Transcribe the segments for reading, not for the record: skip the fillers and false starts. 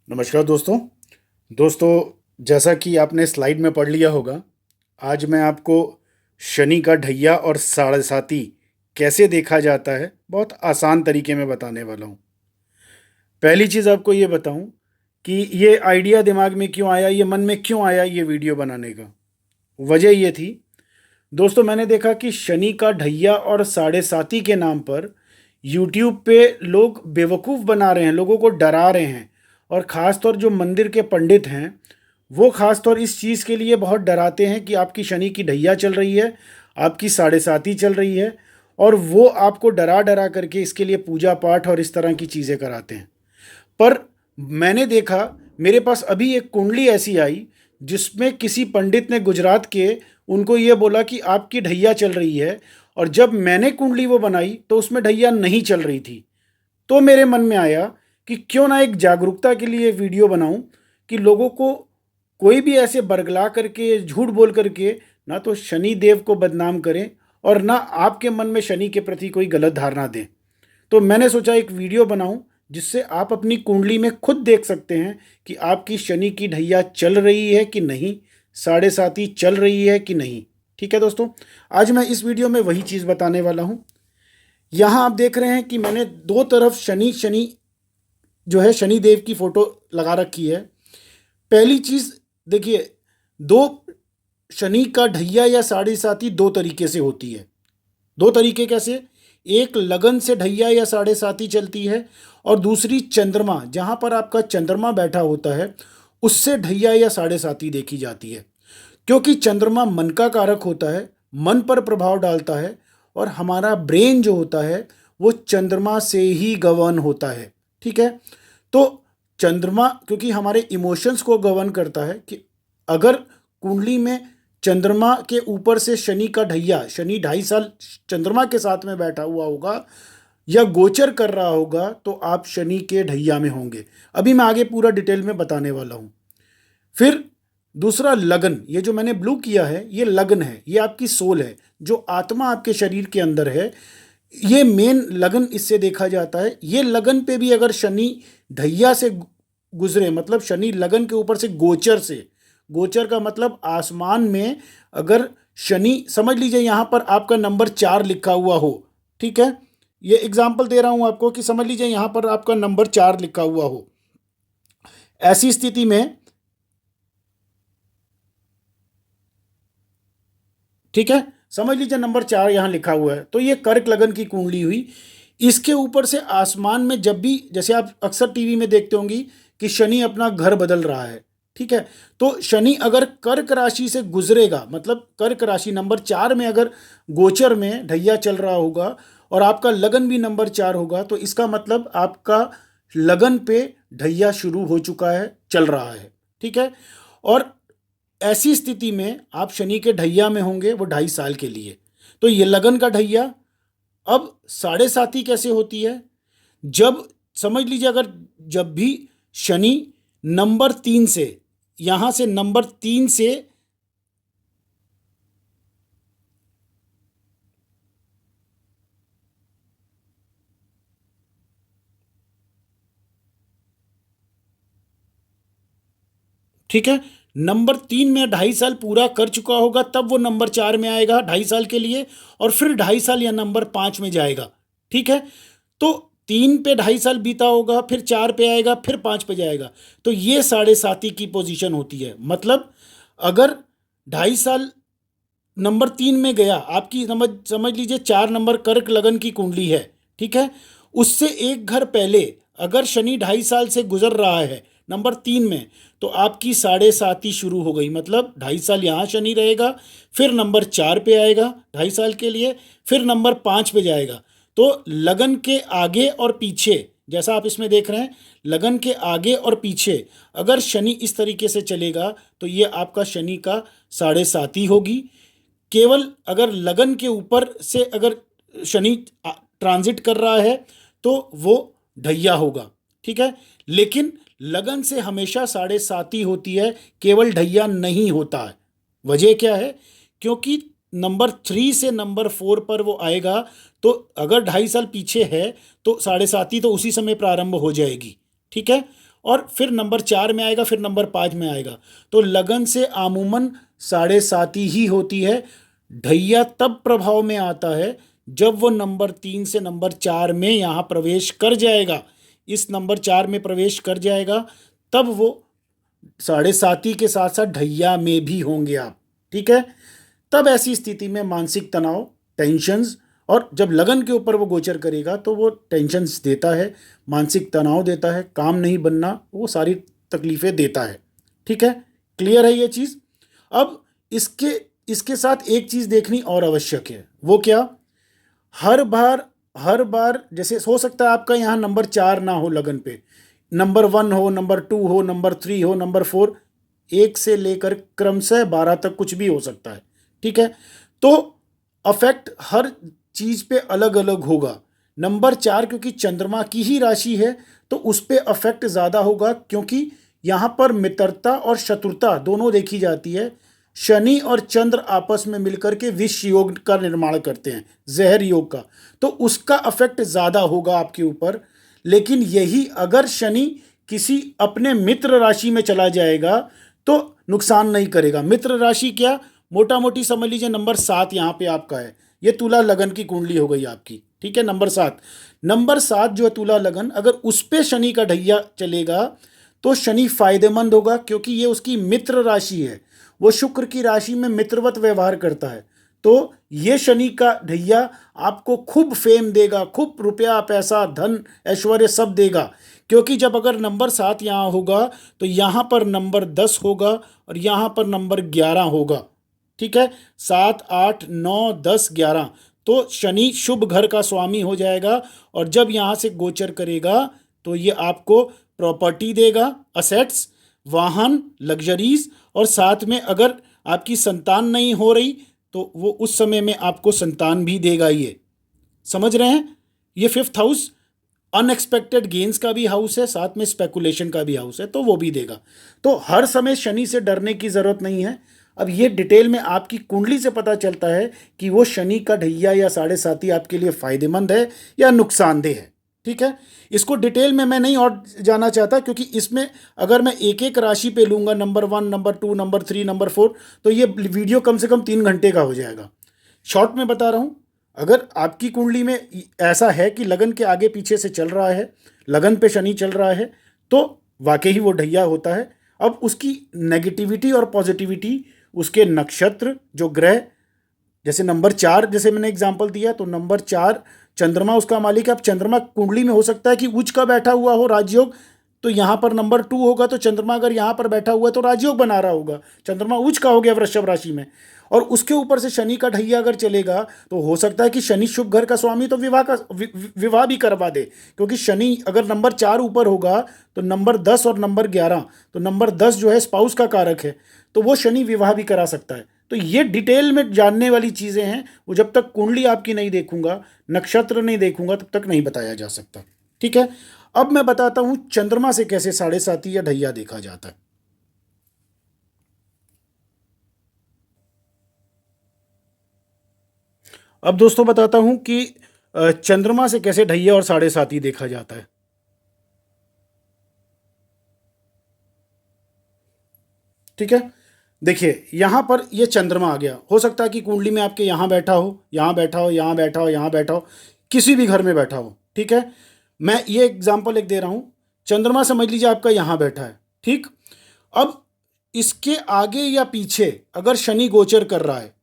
नमस्कार दोस्तों। दोस्तों, जैसा कि आपने स्लाइड में पढ़ लिया होगा, आज मैं आपको शनि का ढैया और साढ़े साती कैसे देखा जाता है बहुत आसान तरीके में बताने वाला हूँ। पहली चीज़ आपको ये बताऊँ कि ये आइडिया दिमाग में क्यों आया, ये मन में क्यों आया ये वीडियो बनाने का। वजह ये थी दोस्तों, मैंने देखा कि शनि का ढैया और साढ़े साती के नाम पर यूट्यूब पे लोग बेवकूफ़ बना रहे हैं, लोगों को डरा रहे हैं। और ख़ास तौर जो मंदिर के पंडित हैं, वो ख़ास तौर इस चीज़ के लिए बहुत डराते हैं कि आपकी शनि की ढैया चल रही है, आपकी साढ़े साती चल रही है, और वो आपको डरा डरा करके इसके लिए पूजा पाठ और इस तरह की चीज़ें कराते हैं। पर मैंने देखा, मेरे पास अभी एक कुंडली ऐसी आई जिसमें किसी पंडित ने गुजरात के उनको ये बोला कि आपकी ढैया चल रही है, और जब मैंने कुंडली वो बनाई तो उसमें ढैया नहीं चल रही थी। तो मेरे मन में आया कि क्यों ना एक जागरूकता के लिए वीडियो बनाऊं कि लोगों को कोई भी ऐसे बरगला करके झूठ बोल करके ना तो शनि देव को बदनाम करें और ना आपके मन में शनि के प्रति कोई गलत धारणा दें। तो मैंने सोचा एक वीडियो बनाऊं जिससे आप अपनी कुंडली में खुद देख सकते हैं कि आपकी शनि की ढैया चल रही है कि नहीं, साढ़े साती चल रही है कि नहीं। ठीक है दोस्तों, आज मैं इस वीडियो में वही चीज़ बताने वाला हूं। यहाँ आप देख रहे हैं कि मैंने दो तरफ शनि शनि जो है शनि देव की फोटो लगा रखी है। पहली चीज़ देखिए, दो शनि का ढैया या साढ़े साती दो तरीके से होती है। दो तरीके कैसे? एक लगन से ढैया या साढ़े साती चलती है, और दूसरी चंद्रमा, जहाँ पर आपका चंद्रमा बैठा होता है उससे ढैया या साढ़े साती देखी जाती है। क्योंकि चंद्रमा मन का कारक होता है, मन पर प्रभाव डालता है, और हमारा ब्रेन जो होता है वो चंद्रमा से ही गवर्न होता है। ठीक है, तो चंद्रमा क्योंकि हमारे इमोशंस को गवर्न करता है, कि अगर कुंडली में चंद्रमा के ऊपर से शनि का ढैया, शनि 2.5 साल चंद्रमा के साथ में बैठा हुआ होगा या गोचर कर रहा होगा, तो आप शनि के ढैया में होंगे। अभी मैं आगे पूरा डिटेल में बताने वाला हूँ। फिर दूसरा लगन, ये जो मैंने ब्लू किया है ये लगन है, ये आपकी सोल है, जो आत्मा आपके शरीर के अंदर है। ये मेन लगन इससे देखा जाता है। ये लगन पे भी अगर शनि ढैया से गुजरे, मतलब शनि लगन के ऊपर से गोचर से, गोचर का मतलब आसमान में अगर शनि, समझ लीजिए यहाँ पर आपका नंबर 4 लिखा हुआ हो। ठीक है, ये एग्जाम्पल दे रहा हूँ आपको कि समझ लीजिए यहाँ पर आपका नंबर 4 लिखा हुआ हो। ऐसी स्थिति में, ठीक है, समझ लीजिए नंबर 4 यहाँ लिखा हुआ है, तो ये कर्क लगन की कुंडली हुई। इसके ऊपर से आसमान में जब भी, जैसे आप अक्सर टीवी में देखते होंगी कि शनि अपना घर बदल रहा है। ठीक है, तो शनि अगर कर्क राशि से गुजरेगा, मतलब कर्क राशि नंबर 4 में अगर गोचर में ढैया चल रहा होगा और आपका लगन भी नंबर 4 होगा, तो इसका मतलब आपका लगन पे ढैया शुरू हो चुका है, चल रहा है। ठीक है, और ऐसी स्थिति में आप शनि के ढैया में होंगे वो 2.5 साल के लिए। तो ये लगन का ढैया। अब साढ़े साती कैसे होती है? जब, समझ लीजिए अगर जब भी शनि नंबर 3 से, यहां से नंबर 3 से, ठीक है, नंबर 3 में 2.5 साल पूरा कर चुका होगा तब वो नंबर 4 में आएगा 2.5 साल के लिए, और फिर 2.5 साल या नंबर 5 में जाएगा। ठीक है, तो 3 पे 2.5 साल बीता होगा, फिर 4 पे आएगा, फिर 5 पे जाएगा। तो ये साढ़े साती की पोजीशन होती है। मतलब अगर 2.5 साल नंबर 3 में गया, आपकी समझ समझ लीजिए 4 नंबर कर्क लगन की कुंडली है। ठीक है, उससे एक घर पहले अगर शनि 2.5 साल से गुजर रहा है नंबर 3 में, तो आपकी साढ़े साती शुरू हो गई। मतलब 2.5 साल यहाँ शनि रहेगा, फिर नंबर 4 पे आएगा 2.5 साल के लिए, फिर नंबर 5 पे जाएगा। तो लगन के आगे और पीछे, जैसा आप इसमें देख रहे हैं, लगन के आगे और पीछे अगर शनि इस तरीके से चलेगा तो ये आपका शनि का साढ़े साती होगी। केवल अगर लगन के ऊपर से अगर शनि ट्रांजिट कर रहा है तो वो ढैया होगा। ठीक है, लेकिन लगन से हमेशा साढ़े साती होती है, केवल ढैया नहीं होता है। वजह क्या है? क्योंकि नंबर 3 से नंबर 4 पर वो आएगा, तो अगर 2.5 साल पीछे है तो साढ़े साती तो उसी समय प्रारंभ हो जाएगी। ठीक है, और फिर नंबर 4 में आएगा, फिर नंबर 5 में आएगा। तो लगन से आमूमन 7.5 ही होती है। ढैया तब प्रभाव में आता है जब वो नंबर 3 से नंबर 4 में यहाँ प्रवेश कर जाएगा, इस नंबर 4 में प्रवेश कर जाएगा, तब वो 7.5 के साथ साथ ढैया में भी होंगे आप। ठीक है, तब ऐसी स्थिति में मानसिक तनाव, टेंशन्स, और जब लगन के ऊपर वो गोचर करेगा तो वो टेंशन्स देता है, मानसिक तनाव देता है, काम नहीं बनना, वो सारी तकलीफ़ें देता है। ठीक है, क्लियर है ये चीज़। अब इसके साथ एक चीज़ देखनी और आवश्यक है, वो क्या, हर बार जैसे हो सकता है आपका यहाँ नंबर 4 ना हो लगन पे, नंबर 1 हो, नंबर 2 हो, नंबर 3 हो, नंबर 4, 1 से लेकर क्रमशः 12 तक कुछ भी हो सकता है। ठीक है, तो अफेक्ट हर चीज़ पे अलग अलग होगा। नंबर 4 क्योंकि चंद्रमा की ही राशि है तो उस पर अफेक्ट ज़्यादा होगा, क्योंकि यहाँ पर मित्रता और शत्रुता दोनों देखी जाती है। शनि और चंद्र आपस में मिलकर के विष योग का निर्माण करते हैं, जहर योग का, तो उसका अफेक्ट ज़्यादा होगा आपके ऊपर। लेकिन यही अगर शनि किसी अपने मित्र राशि में चला जाएगा तो नुकसान नहीं करेगा। मित्र राशि क्या, मोटा मोटी समझ लीजिए नंबर 7 यहाँ पे आपका है, ये तुला लगन की कुंडली हो गई आपकी। ठीक है, नंबर 7 जो है तुला लगन, अगर उस पे शनि का ढैया चलेगा तो शनि फायदेमंद होगा, क्योंकि ये उसकी मित्र राशि है, वो शुक्र की राशि में मित्रवत व्यवहार करता है। तो ये शनि का ढैया आपको खूब फेम देगा, खूब रुपया पैसा धन ऐश्वर्य सब देगा, क्योंकि जब अगर नंबर 7 यहाँ होगा तो यहाँ पर नंबर 10 होगा और यहाँ पर नंबर 11 होगा। ठीक है, 7, 8, 9, 10, 11, तो शनि शुभ घर का स्वामी हो जाएगा, और जब यहाँ से गोचर करेगा तो ये आपको प्रॉपर्टी देगा, असेट्स, वाहन, लग्जरीज, और साथ में अगर आपकी संतान नहीं हो रही तो वो उस समय में आपको संतान भी देगा। ये समझ रहे हैं, ये 5th हाउस अनएक्सपेक्टेड गेन्स का भी हाउस है, साथ में स्पेकुलेशन का भी हाउस है, तो वो भी देगा। तो हर समय शनि से डरने की ज़रूरत नहीं है। अब ये डिटेल में आपकी कुंडली से पता चलता है कि वो शनि का ढैया या 7.5 आपके लिए फ़ायदेमंद है या नुकसानदेह है। ठीक है, इसको डिटेल में मैं नहीं और जाना चाहता, क्योंकि इसमें अगर मैं एक एक राशि पे लूँगा, नंबर 1, नंबर 2, नंबर 3, नंबर 4, तो ये वीडियो कम से कम 3 घंटे का हो जाएगा। शॉर्ट में बता रहा हूँ, अगर आपकी कुंडली में ऐसा है कि लगन के आगे पीछे से चल रहा है, लगन पे शनि चल रहा है, तो वाकई ही वो ढैया होता है। अब उसकी नेगेटिविटी और पॉजिटिविटी, उसके नक्षत्र, जो ग्रह, जैसे नंबर 4 जैसे मैंने एग्जांपल दिया, तो नंबर 4 चंद्रमा उसका मालिक है। अब चंद्रमा कुंडली में हो सकता है कि उच्च का बैठा हुआ हो राजयोग, तो यहाँ पर नंबर 2 होगा, तो चंद्रमा अगर यहाँ पर बैठा हुआ है तो राजयोग बना रहा होगा, चंद्रमा उच्च का हो गया वृषभ राशि में, और उसके ऊपर से शनि का ढैया अगर चलेगा तो हो सकता है कि शनि शुभ घर का स्वामी तो विवाह भी करवा दे, क्योंकि शनि अगर नंबर 4 ऊपर होगा तो नंबर 10 और नंबर 11, तो नंबर 10 जो है स्पाउस का कारक है, तो वो शनि विवाह भी करा सकता है। तो ये डिटेल में जानने वाली चीज़ें हैं, वो जब तक कुंडली आपकी नहीं देखूंगा, नक्षत्र नहीं देखूंगा, तब तक नहीं बताया जा सकता। ठीक है, अब मैं बताता हूं चंद्रमा से कैसे 7.5 या ढैया देखा जाता है। अब दोस्तों बताता हूं कि चंद्रमा से कैसे ढैया और 7.5 देखा जाता है। ठीक है, देखिए यहाँ पर ये चंद्रमा आ गया, हो सकता है कि कुंडली में आपके यहाँ बैठा हो, यहाँ बैठा हो, यहाँ बैठा हो, यहाँ बैठा हो, किसी भी घर में बैठा हो। ठीक है, मैं ये एग्जांपल एक दे रहा हूँ, चंद्रमा समझ लीजिए आपका यहाँ बैठा है। ठीक, अब इसके आगे या पीछे अगर शनि गोचर कर रहा है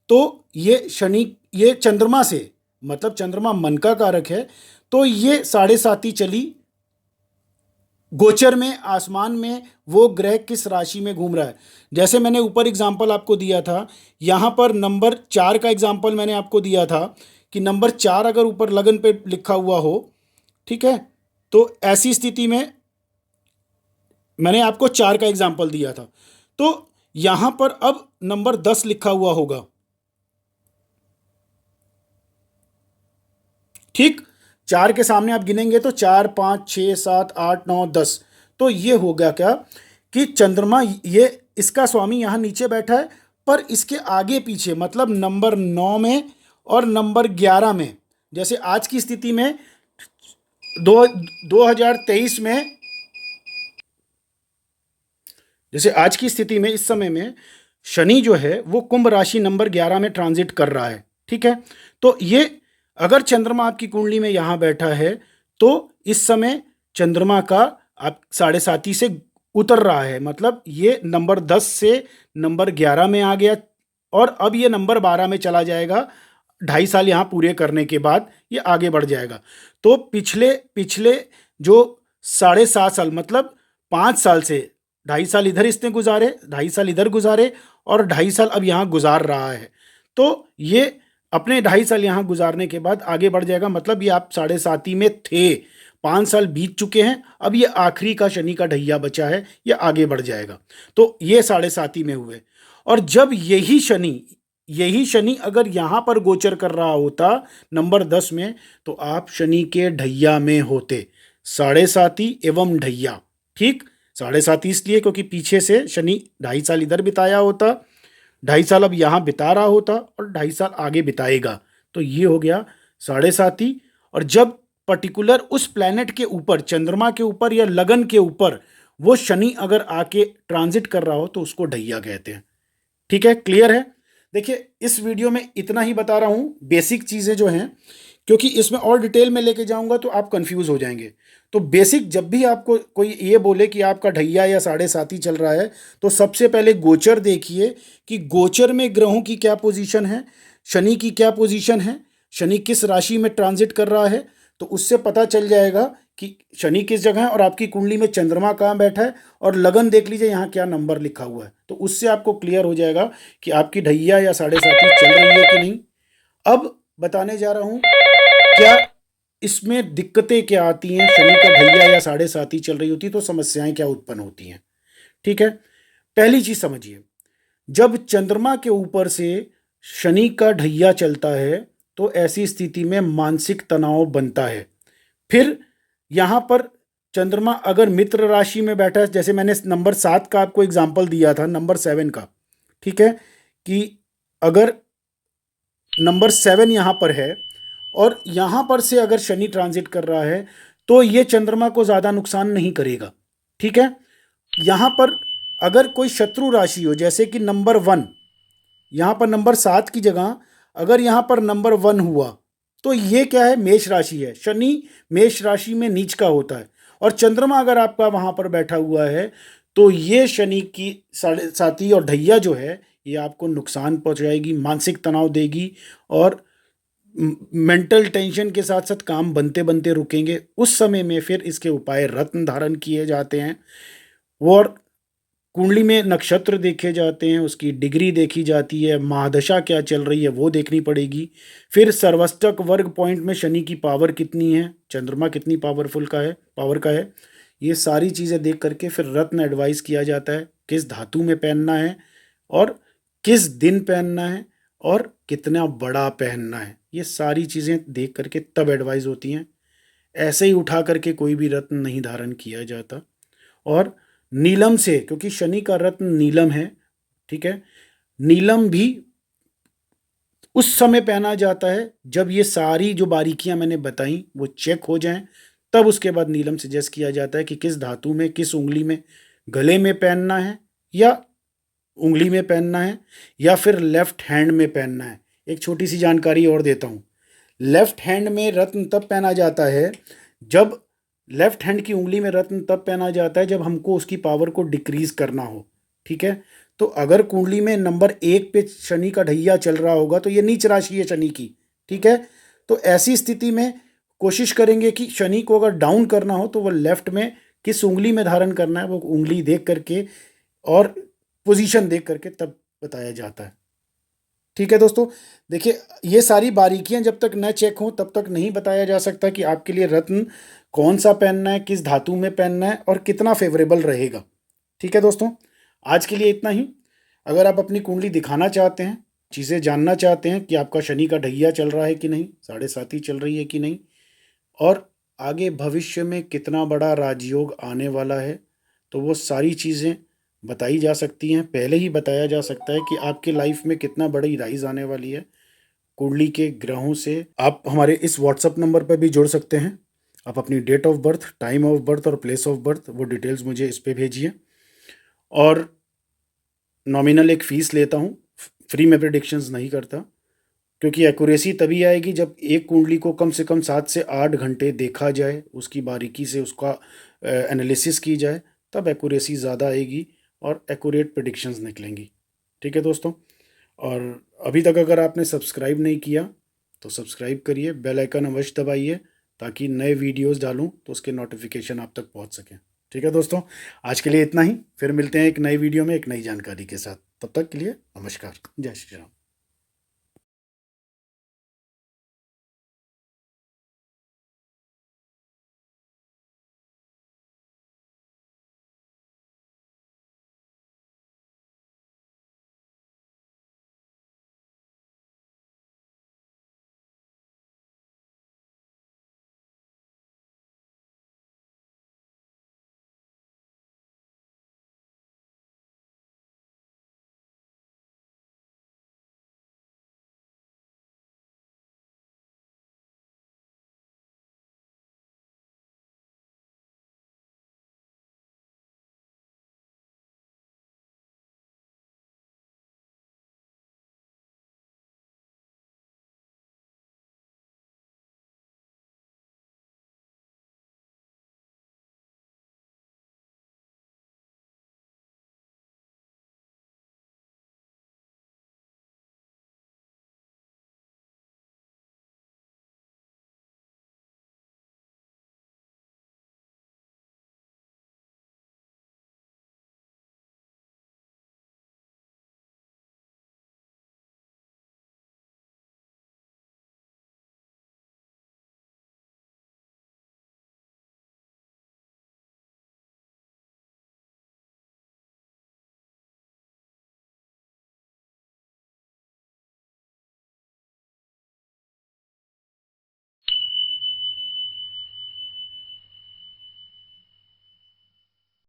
तो ये चंद्रमा से, मतलब चंद्रमा मन का कारक है, तो ये 7.5 चली गोचर में, आसमान में वो ग्रह किस राशि में घूम रहा है। जैसे मैंने ऊपर एग्जाम्पल आपको दिया था, यहाँ पर नंबर 4 का एग्जाम्पल मैंने आपको दिया था कि नंबर 4 अगर ऊपर लगन पे लिखा हुआ हो, ठीक है, तो ऐसी स्थिति में मैंने आपको 4 का एग्जाम्पल दिया था, तो यहाँ पर अब नंबर 10 लिखा हुआ होगा। ठीक, 4 के सामने आप गिनेंगे तो 4, 5, 6, 7, 8, 9, 10, तो ये हो गया क्या कि चंद्रमा ये इसका स्वामी यहाँ नीचे बैठा है, पर इसके आगे पीछे मतलब नंबर 9 में और नंबर 11 में, जैसे आज की स्थिति में 2023 में जैसे आज की स्थिति में इस समय में शनि जो है वो कुंभ राशि नंबर 11 में ट्रांजिट कर रहा है, ठीक है। तो ये अगर चंद्रमा आपकी कुंडली में यहाँ बैठा है तो इस समय चंद्रमा का आप 7.5 से उतर रहा है, मतलब ये नंबर 10 से नंबर 11 में आ गया और अब ये नंबर 12 में चला जाएगा। 2.5 साल यहाँ पूरे करने के बाद ये आगे बढ़ जाएगा। तो पिछले पिछले जो 7.5 साल मतलब 5 साल से 2.5 साल इधर इसने गुजारे, 2.5 साल इधर गुजारे और 2.5 साल अब यहाँ गुजार रहा है। तो ये अपने 2.5 साल यहाँ गुजारने के बाद आगे बढ़ जाएगा, मतलब ये आप 7.5 में थे, 5 साल बीत चुके हैं, अब ये आखिरी का शनि का ढैया बचा है, ये आगे बढ़ जाएगा। तो ये 7.5 में हुए। और जब यही शनि अगर यहाँ पर गोचर कर रहा होता नंबर 10 में, तो आप शनि के ढैया में होते, 7.5 एवं ढैया, ठीक। 7.5 इसलिए क्योंकि पीछे से शनि 2.5 साल इधर बिताया होता, 2.5 साल अब यहाँ बिता रहा होता और 2.5 साल आगे बिताएगा, तो ये हो गया 7.5। और जब पर्टिकुलर उस प्लैनेट के ऊपर, चंद्रमा के ऊपर या लगन के ऊपर वो शनि अगर आके ट्रांजिट कर रहा हो तो उसको ढैया कहते हैं, ठीक है। क्लियर है। देखिए इस वीडियो में इतना ही बता रहा हूँ, बेसिक चीज़ें जो हैं, क्योंकि इसमें और डिटेल में लेके जाऊंगा तो आप कंफ्यूज हो जाएंगे। तो बेसिक, जब भी आपको कोई ये बोले कि आपका ढैया या 7.5 चल रहा है, तो सबसे पहले गोचर देखिए कि गोचर में ग्रहों की क्या पोजीशन है, शनि की क्या पोजीशन है, शनि किस राशि में ट्रांजिट कर रहा है, तो उससे पता चल जाएगा कि शनि किस जगह है और आपकी कुंडली में चंद्रमा कहाँ बैठा है, और लगन देख लीजिए यहाँ क्या नंबर लिखा हुआ है, तो उससे आपको क्लियर हो जाएगा कि आपकी ढैया या 7.5 चल रही है कि नहीं। अब बताने जा रहा हूँ क्या इसमें दिक्कतें क्या आती हैं, शनि का ढैया या 7.5 चल रही होती तो समस्याएं क्या उत्पन्न होती हैं, ठीक है। पहली चीज समझिए, जब चंद्रमा के ऊपर से शनि का ढैया चलता है तो ऐसी स्थिति में मानसिक तनाव बनता है। फिर यहाँ पर चंद्रमा अगर मित्र राशि में बैठा है, जैसे मैंने नंबर 7 का आपको एग्जाम्पल दिया था, नंबर 7 का, ठीक है, कि अगर नंबर 7 यहाँ पर है और यहाँ पर से अगर शनि ट्रांजिट कर रहा है तो ये चंद्रमा को ज़्यादा नुकसान नहीं करेगा, ठीक है। यहाँ पर अगर कोई शत्रु राशि हो, जैसे कि नंबर 1, यहाँ पर नंबर 7 की जगह अगर यहाँ पर नंबर 1 हुआ तो ये क्या है, मेष राशि है, शनि मेष राशि में नीच का होता है, और चंद्रमा अगर आपका वहाँ पर बैठा हुआ है तो ये शनि की 7.5 और ढैया जो है ये आपको नुकसान पहुँचाएगी, मानसिक तनाव देगी और मेंटल टेंशन के साथ साथ काम बनते बनते रुकेंगे। उस समय में फिर इसके उपाय रत्न धारण किए जाते हैं और कुंडली में नक्षत्र देखे जाते हैं, उसकी डिग्री देखी जाती है, महादशा क्या चल रही है वो देखनी पड़ेगी। फिर सर्वाष्टक वर्ग पॉइंट में शनि की पावर कितनी है, चंद्रमा कितनी पावर का है, ये सारी चीज़ें देख करके फिर रत्न एडवाइस किया जाता है, किस धातु में पहनना है और किस दिन पहनना है और कितना बड़ा पहनना है, ये सारी चीज़ें देख करके तब एडवाइस होती हैं। ऐसे ही उठा करके कोई भी रत्न नहीं धारण किया जाता। और नीलम से, क्योंकि शनि का रत्न नीलम है, ठीक है, नीलम भी उस समय पहना जाता है जब ये सारी जो बारीकियां मैंने बताई वो चेक हो जाएं, तब उसके बाद नीलम सजेस्ट किया जाता है कि किस धातु में, किस उंगली में, गले में पहनना है या उंगली में पहनना है या फिर लेफ्ट हैंड में पहनना है। एक छोटी सी जानकारी और देता हूँ, लेफ्ट हैंड में रत्न तब पहना जाता है जब लेफ्ट हैंड की उंगली में रत्न तब पहना जाता है जब हमको उसकी पावर को डिक्रीज करना हो, ठीक है। तो अगर कुंडली में नंबर 1 पे शनि का ढैया चल रहा होगा तो ये नीच राशि है शनि की, ठीक है। तो ऐसी स्थिति में कोशिश करेंगे कि शनि को अगर डाउन करना हो तो वो लेफ्ट में किस उंगली में धारण करना है वो उंगली देख करके और पोजीशन देख करके तब बताया जाता है, ठीक है दोस्तों। देखिए ये सारी बारीकियां जब तक न चेक हों तब तक नहीं बताया जा सकता कि आपके लिए रत्न कौन सा पहनना है, किस धातु में पहनना है और कितना फेवरेबल रहेगा, ठीक है दोस्तों। आज के लिए इतना ही। अगर आप अपनी कुंडली दिखाना चाहते हैं, चीज़ें जानना चाहते हैं कि आपका शनि का ढैया चल रहा है कि नहीं, 7.5 चल रही है कि नहीं, और आगे भविष्य में कितना बड़ा राजयोग आने वाला है, तो वो सारी चीज़ें बताई जा सकती हैं। पहले ही बताया जा सकता है कि आपके लाइफ में कितना बड़ी राइज आने वाली है कुंडली के ग्रहों से। आप हमारे इस व्हाट्सअप नंबर पर भी जुड़ सकते हैं। आप अपनी date of birth, time of birth और प्लेस ऑफ बर्थ वो डिटेल्स मुझे इस पे भेजिए और नॉमिनल एक फ़ीस लेता हूँ। फ्री में प्रेडिक्शंस नहीं करता, क्योंकि एक्यूरेसी तभी आएगी जब एक कुंडली को कम से कम 7 से 8 घंटे देखा जाए, उसकी बारीकी से उसका एनालिसिस की जाए, तब एक्यूरेसी ज़्यादा आएगी और एक्यूरेट प्रेडिक्शंस निकलेंगी। ठीक है दोस्तों, और अभी तक अगर आपने सब्सक्राइब नहीं किया तो सब्सक्राइब करिए, बेल आइकन अवश्य दबाइए, ताकि नए वीडियोस डालूं तो उसके नोटिफिकेशन आप तक पहुंच सकें। ठीक है दोस्तों, आज के लिए इतना ही। फिर मिलते हैं एक नई वीडियो में एक नई जानकारी के साथ। तब तक के लिए नमस्कार। जय श्री राम।